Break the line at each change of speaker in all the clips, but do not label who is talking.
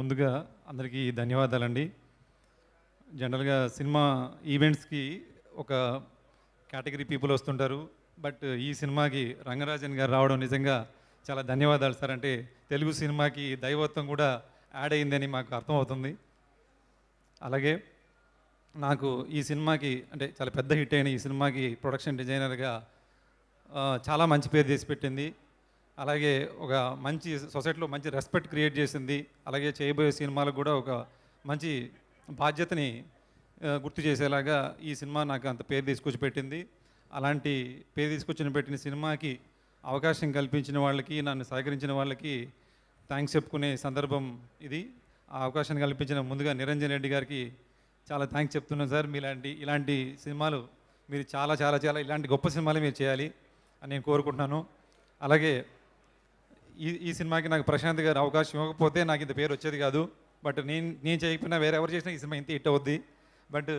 ముందుగా అందరికీ ధన్యవాదాలండి. జనరల్‌గా సినిమా ఈవెంట్స్‌కి ఒక కేటగిరీ పీపుల్ వస్తుంటారు. బట్ ఈ సినిమాకి రంగరాజన్ గారు రావడం నిజంగా చాలా ధన్యవాదాలు సార్. అంటే తెలుగు సినిమాకి దైవత్వం కూడా యాడ్ అయిందని మాకు అర్థమవుతుంది. అలాగే నాకు ఈ సినిమాకి అంటే చాలా పెద్ద హిట్ అయిన ఈ సినిమాకి ప్రొడక్షన్ డిజైనర్‌గా చాలా మంచి పేరు చేసి పెట్టింది. అలాగే ఒక మంచి సొసైటీలో మంచి రెస్పెక్ట్ క్రియేట్ చేసింది. అలాగే చేయబోయే సినిమాలకు కూడా ఒక మంచి బాధ్యతని గుర్తు చేసేలాగా ఈ సినిమా నాకు అంత పేరు తీసుకొచ్చి పెట్టింది. అలాంటి పేరు తీసుకొచ్చి పెట్టిన సినిమాకి అవకాశం కల్పించిన వాళ్ళకి, నన్ను సహకరించిన వాళ్ళకి థ్యాంక్స్ చెప్పుకునే సందర్భం ఇది. ఆ అవకాశాన్ని కల్పించిన ముందుగా నిరంజన్ రెడ్డి గారికి చాలా థ్యాంక్స్ చెప్తున్నాను సార్. ఇలాంటి సినిమాలు మీరు చాలా చాలా చాలా ఇలాంటి గొప్ప సినిమాలు మీరు చేయాలి అని నేను కోరుకుంటున్నాను. అలాగే ఈ సినిమాకి నాకు ప్రశాంత్ గారు అవకాశం ఇవ్వకపోతే నాకు ఇంత పేరు వచ్చేది కాదు. బట్ నేను చేయకపోయినా వేరే ఎవరు చేసినా ఈ సినిమా ఇంత హిట్ అవుద్ది. బట్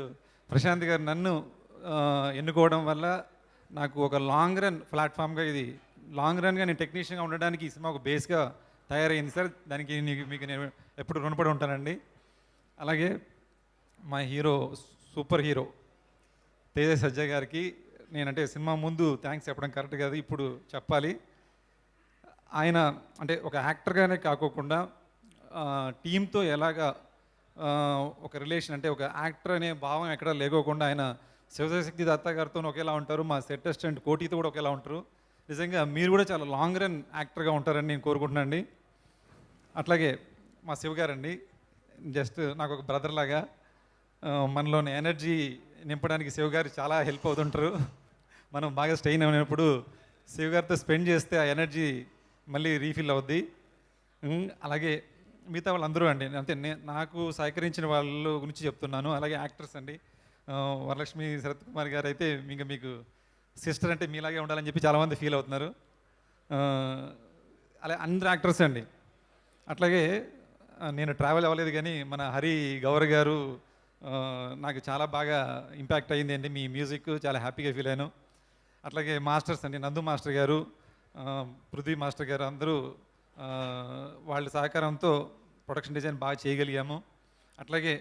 ప్రశాంత్ గారు నన్ను ఎన్నుకోవడం వల్ల నాకు ఒక లాంగ్ రన్ ప్లాట్ఫామ్గా ఇది లాంగ్ రన్గా నేను టెక్నీషియన్గా ఉండడానికి ఈ సినిమా ఒక బేస్గా తయారైంది సార్. దానికి మీకు నేను ఎప్పుడు రుణపడి ఉంటానండి. అలాగే మా హీరో సూపర్ హీరో తేజ సజ్జా గారికి నేనంటే సినిమా ముందు థ్యాంక్స్ చెప్పడం కరెక్ట్ కాదు, ఇప్పుడు చెప్పాలి. ఆయన అంటే ఒక యాక్టర్గానే కాకోకుండా టీంతో ఎలాగా ఒక రిలేషన్ అంటే ఒక యాక్టర్ అనే భావం ఎక్కడ లేకోకుండా ఆయన శివశక్తి దత్తా గారితో ఒకేలా ఉంటారు. మా సెట్ అసిస్టెంట్ కోటితో కూడా ఒకేలా ఉంటారు. నిజంగా మీరు కూడా చాలా లాంగ్ రన్ యాక్టర్గా ఉంటారని నేను కోరుకుంటున్నాను అండి. అట్లాగే మా శివ గారండి, జస్ట్ నాకు ఒక బ్రదర్ లాగా మనలోని ఎనర్జీ నింపడానికి శివ గారు చాలా హెల్ప్ అవుతుంటారు. మనం బాగా స్ట్రెయిన్ అయినప్పుడు శివ గారితో స్పెండ్ చేస్తే ఆ ఎనర్జీ మళ్ళీ రీఫిల్ అవుద్ది. అలాగే మిగతా వాళ్ళందరూ అండి, అంటే నాకు సహకరించిన వాళ్ళ గురించి చెప్తున్నాను. అలాగే యాక్టర్స్ అండి, వరలక్ష్మి శరత్ కుమార్ గారు అయితే మీకు సిస్టర్ అంటే మీలాగే ఉండాలని చెప్పి చాలామంది ఫీల్ అవుతున్నారు. అలాగే అందరు యాక్టర్స్ అండి. అట్లాగే నేను ట్రావెల్ అవ్వలేదు కానీ మన హరి గౌర్ గారు నాకు చాలా బాగా ఇంపాక్ట్ అయ్యింది అండి. మీ మ్యూజిక్ చాలా హ్యాపీగా ఫీల్ అయ్యాను. అట్లాగే మాస్టర్స్ అండి, నందు మాస్టర్ గారు, పృథ్వీ మాస్టర్ గారు అందరూ వాళ్ళ సహకారంతో ప్రొడక్షన్ డిజైన్ బాగా చేయగలిగాము. అట్లాగే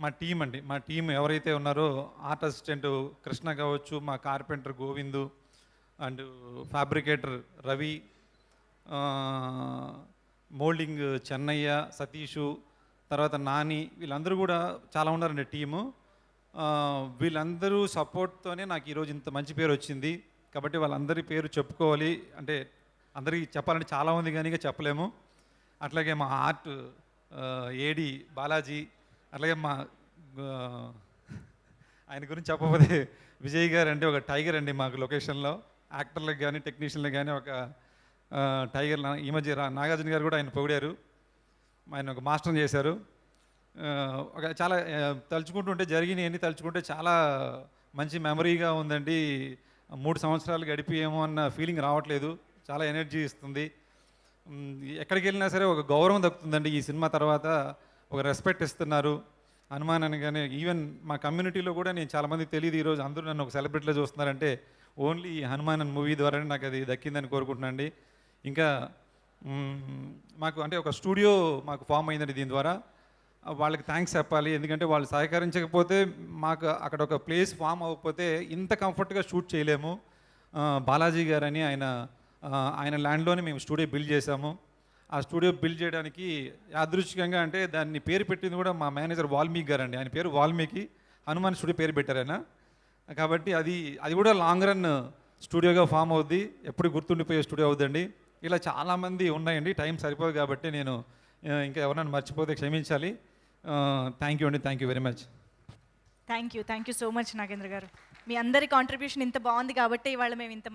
మా టీం అండి, మా టీం ఎవరైతే ఉన్నారో ఆర్ట్ అసిస్టెంట్ కృష్ణ కావచ్చు, మా carpenter Govindu and fabricator Ravi, moulding Chennaiah, Satish, తర్వాత నాని, వీళ్ళందరూ కూడా చాలా ఉన్నారండి టీము. వీళ్ళందరూ సపోర్ట్తోనే నాకు ఈరోజు ఇంత మంచి పేరు వచ్చింది. కాబట్టి వాళ్ళందరి పేరు చెప్పుకోవాలి అంటే అందరికీ చెప్పాలంటే చాలా ఉంది కానీ చెప్పలేము. అట్లాగే మా ఆర్ట్ ఏడి బాలాజీ, అట్లాగే మా ఆయన గురించి చెప్పకపోతే విజయ్ గారు అంటే ఒక టైగర్ అండి మాకు లొకేషన్లో. యాక్టర్లకు కానీ టెక్నీషియన్లకు కానీ ఒక టైగర్. ఈ మధ్య నాగార్జున గారు కూడా ఆయన పొగిడారు, ఆయన ఒక మాస్టర్ చేశారు. ఒక చాలా తలుచుకుంటుంటే జరిగినవన్నీ తలుచుకుంటే చాలా మంచి మెమరీగా ఉందండి. 3 సంవత్సరాలు గడిపేమో అన్న ఫీలింగ్ రావట్లేదు, చాలా ఎనర్జీ ఇస్తుంది. ఎక్కడికి వెళ్ళినా సరే ఒక గౌరవం దక్కుతుందండి. ఈ సినిమా తర్వాత ఒక రెస్పెక్ట్ ఇస్తున్నారు. హనుమాన్ అని కానీ ఈవెన్ మా కమ్యూనిటీలో కూడా నేను చాలామందికి తెలియదు, ఈరోజు అందరూ నన్ను ఒక సెలబ్రిటీలో చూస్తున్నారంటే ఓన్లీ హనుమాన్ అని మూవీ ద్వారానే నాకు అది దక్కిందని కోరుకుంటున్నాను అండి. ఇంకా మాకు అంటే ఒక స్టూడియో మాకు ఫామ్ అయిందండి దీని ద్వారా. వాళ్ళకి థ్యాంక్స్ చెప్పాలి, ఎందుకంటే వాళ్ళు సహకరించకపోతే మాకు అక్కడ ఒక ప్లేస్ ఫామ్ అవ్వకపోతే ఇంత కంఫర్ట్గా షూట్ చేయలేము. బాలాజీ గారని ఆయన ల్యాండ్లోనే మేము స్టూడియో బిల్డ్ చేశాము. ఆ స్టూడియో బిల్డ్ చేయడానికి యాదృచ్ఛికంగా అంటే దాన్ని పేరు పెట్టింది కూడా మా మేనేజర్ వాల్మీకి గారు అండి. ఆయన పేరు వాల్మీకి, హనుమాన్ స్టూడియో పేరు పెట్టారు ఆయన. కాబట్టి అది కూడా లాంగ్ రన్ స్టూడియోగా ఫామ్ అవుద్ది, ఎప్పుడు గుర్తుండిపోయే స్టూడియో అవుద్దండి. ఇలా చాలామంది ఉన్నాయండి, టైం సరిపోదు కాబట్టి నేను ఇంకా ఎవరైనా మర్చిపోతే క్షమించాలి. థ్యాంక్ యూ అండి, thank you very much.
Thank you so much Nagendra గారు. మీ అందరి కాంట్రిబ్యూషన్ ఇంత బాగుంది కాబట్టి ఇవాళ మేము ఇంత మంచి